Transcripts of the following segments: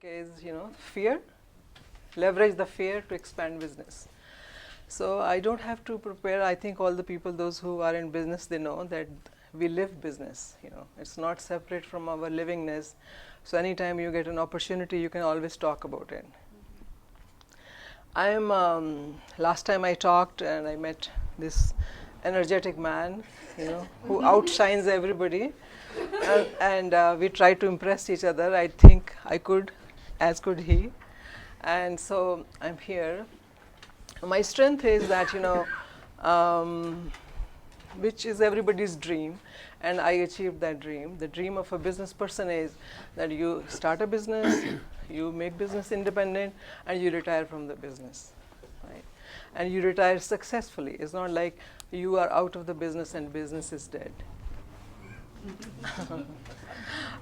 is, fear. Leverage the fear to expand business. So I don't have to prepare. I think all the people, those who are in business, they know that we live business. It's not separate from our livingness. So anytime you get an opportunity, you can always talk about it. Last time I talked and I met this energetic man, who outshines everybody, and we tried to impress each other. I think I could, as could he, and so I'm here. My strength is that, which is everybody's dream, and I achieved that dream. The dream of a business person is that you start a business, you make business independent, and you retire from the business, right? And you retire successfully. It's not like you are out of the business and business is dead.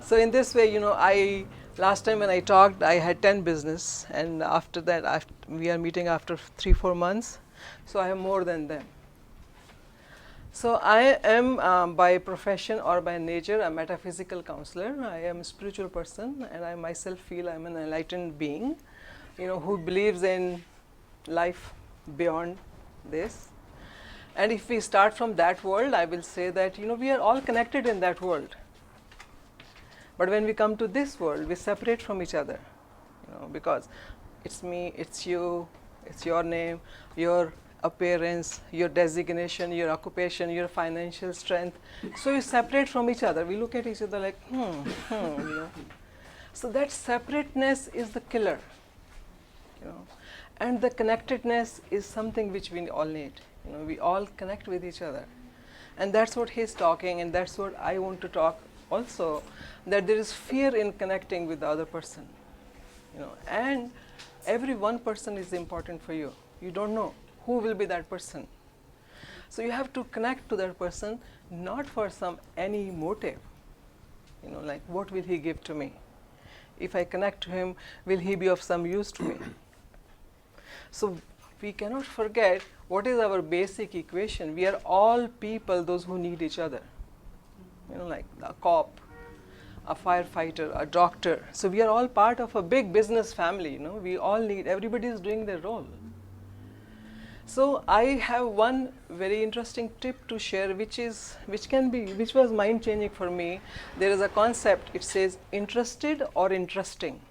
So in this way, last time when I talked, I had 10 business, and after that, we are meeting after 3-4 months, so I have more than them. So I am by profession or by nature a metaphysical counselor. I am a spiritual person, and I myself feel I'm an enlightened being, who believes in life beyond this. And if we start from that world, I will say that we are all connected in that world. But when we come to this world, we separate from each other, because it's me, it's you, it's your name, your appearance, your designation, your occupation, your financial strength. So we separate from each other. We look at each other like, So that separateness is the killer, and the connectedness is something which we all need. We all connect with each other, and that's what he's talking, and that's what I want to talk also, that there is fear in connecting with the other person, and every one person is important for you. You don't know who will be that person. So you have to connect to that person, not for any motive, like what will he give to me? If I connect to him, will he be of some use to me? So we cannot forget what is our basic equation. We are all people, those who need each other, like a cop, a firefighter, a doctor. So we are all part of a big business family. We all need, everybody is doing their role. So I have one very interesting tip to share, which was mind changing for me. There is a concept. It says interested or interesting.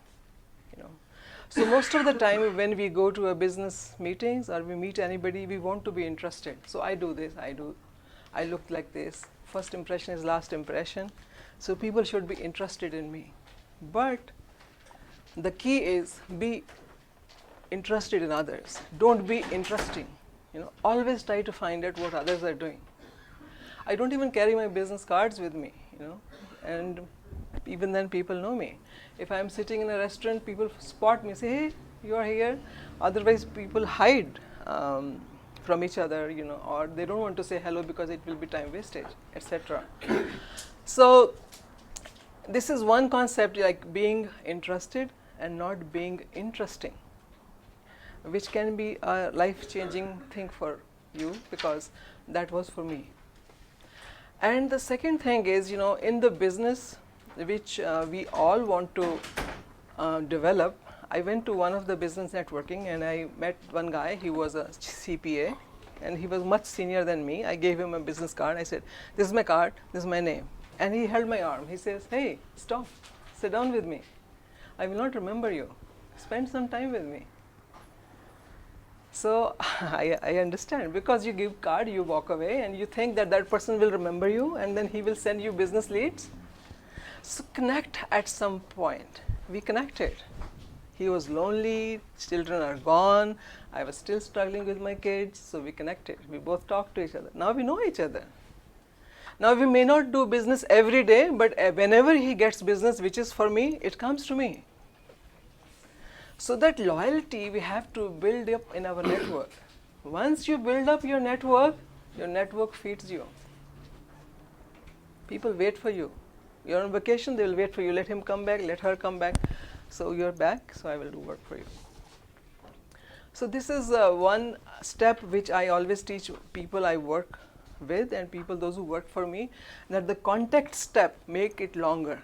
So most of the time when we go to a business meetings or we meet anybody, we want to be interested. So I do this. I look like this. First impression is last impression. So people should be interested in me. But the key is be interested in others. Don't be interesting. Always try to find out what others are doing. I don't even carry my business cards with me, and even then people know me. If I'm sitting in a restaurant, people spot me, say, hey, you are here. Otherwise people hide from each other, or they don't want to say hello because it will be time wastage, etc. So this is one concept, like being interested and not being interesting, which can be a life-changing thing for you, because that was for me. And the second thing is, in the business which we all want to develop, I went to one of the business networking and I met one guy. He was a CPA and he was much senior than me. I gave him a business card. I said, this is my card, this is my name. And he held my arm. He says, hey, stop, sit down with me. I will not remember you. Spend some time with me. So I understand, because you give card, you walk away and you think that that person will remember you and then he will send you business leads. So connect at some point. We connected. He was lonely, children are gone, I was still struggling with my kids, so we connected. We both talked to each other. Now we know each other. Now we may not do business every day, but whenever he gets business which is for me, it comes to me. So that loyalty we have to build up in our network. Once you build up your network feeds you. People wait for you. You're on vacation, they will wait for you. Let him come back, let her come back. So you're back, so I will do work for you. So this is one step which I always teach people I work with and people those who work for me, that the contact step, make it longer.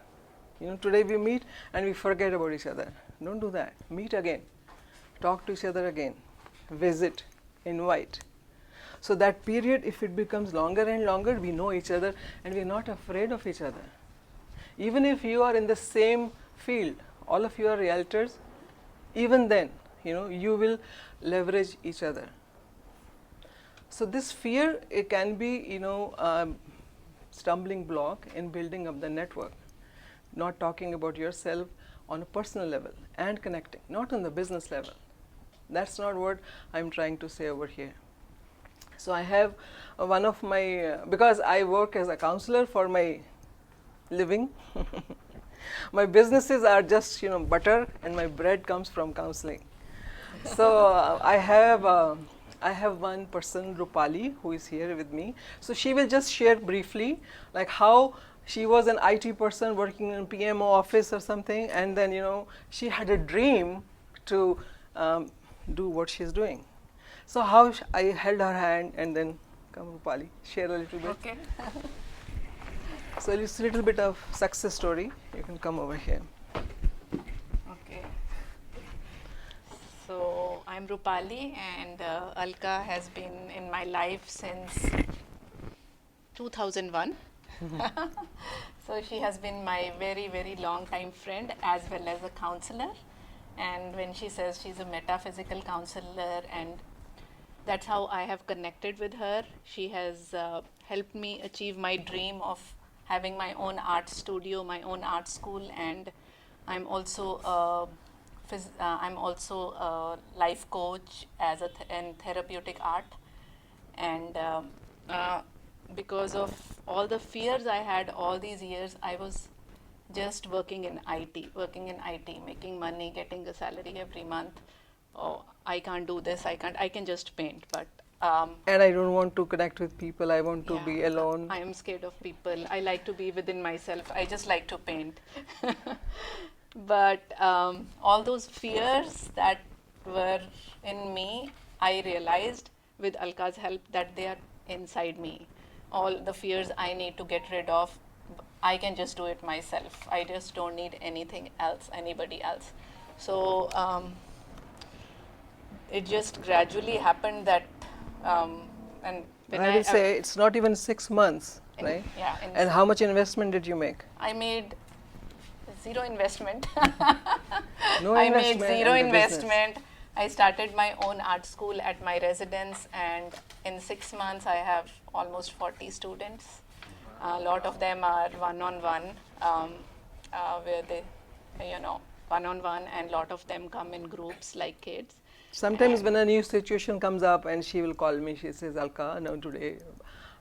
You know, today we meet and we forget about each other. Don't do that. Meet again. Talk to each other again. Visit. Invite. So that period, if it becomes longer and longer, we know each other and we're not afraid of each other. Even if you are in the same field, all of you are realtors, even then, you know, you will leverage each other. So this fear, it can be, you know, stumbling block in building up the network. Not talking about yourself on a personal level and connecting, not on the business level. That's not what I'm trying to say over here. So I have one of my, because I work as a counselor for my living, my businesses are just, you know, butter, and my bread comes from counseling. So I have one person, Rupali, who is here with me. So she will just share briefly like how she was an IT person working in PMO office or something, and then, you know, she had a dream to do what she's doing. So how I held her hand, and then come Rupali, share a little bit. Okay. So it's a little bit of success story. You can come over here. Okay. So I'm Rupali, and Alka has been in my life since 2001. So she has been my very, very long time friend as well as a counselor. And when she says she's a metaphysical counselor, and that's how I have connected with her. She has helped me achieve my dream of having my own art studio, my own art school, and I'm also a life coach as in therapeutic art. And because of all the fears I had all these years, I was just working in IT, making money, getting a salary every month. Oh, I can't do this, I can just paint, but and I don't want to connect with people, I want to be alone. I am scared of people, I like to be within myself, I just like to paint. But all those fears that were in me, I realized with Alka's help that they are inside me. All the fears I need to get rid of, I can just do it myself. I just don't need anything else, anybody else. So it just gradually happened that, and when I will say it's not even 6 months, right? Yeah. And how much investment did you make? I made zero investment. No I investment. made zero investment. I started my own art school at my residence, and in 6 months I have almost 40 students. A lot of them are one-on-one, where they, you know, one-on-one, and a lot of them come in groups like kids. Sometimes when a new situation comes up and she will call me, she says, Alka, no, today,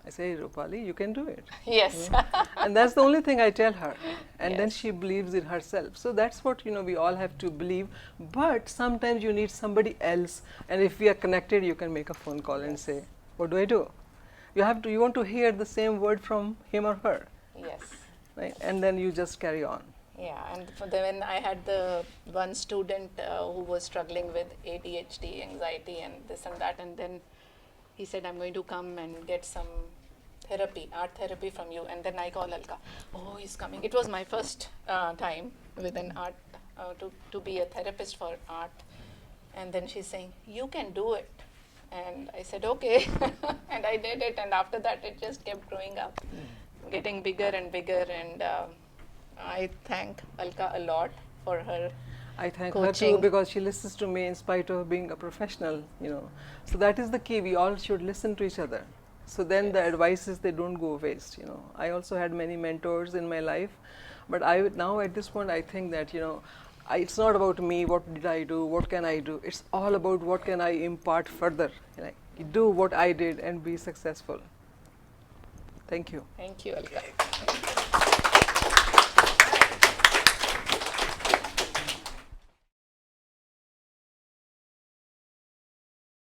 I say, Rupali, you can do it. Yes. And that's the only thing I tell her. And Yes. then she believes in herself. So that's what, you know, we all have to believe. But sometimes you need somebody else. And if we are connected, you can make a phone call and say, what do I do? You want to hear the same word from him or her. Yes. Right? And then you just carry on. Yeah, and when I had the one student who was struggling with ADHD, anxiety, and this and that, and then he said, I'm going to come and get some therapy, art therapy from you. And then I call Alka, oh, he's coming. It was my first time with an art, to be a therapist for art. And then she's saying, you can do it. And I said, okay. And I did it. And after that, it just kept growing up, getting bigger and bigger. And I thank Alka a lot for her I thank coaching. her too, because she listens to me in spite of being a professional, you know. So that is the key. We all should listen to each other. So then the advices, they don't go waste, you know. I also had many mentors in my life, but now at this point I think that, you know, it's not about me, what did I do, what can I do. It's all about what can I impart further. Like, do what I did and be successful. Thank you. Thank you, Alka.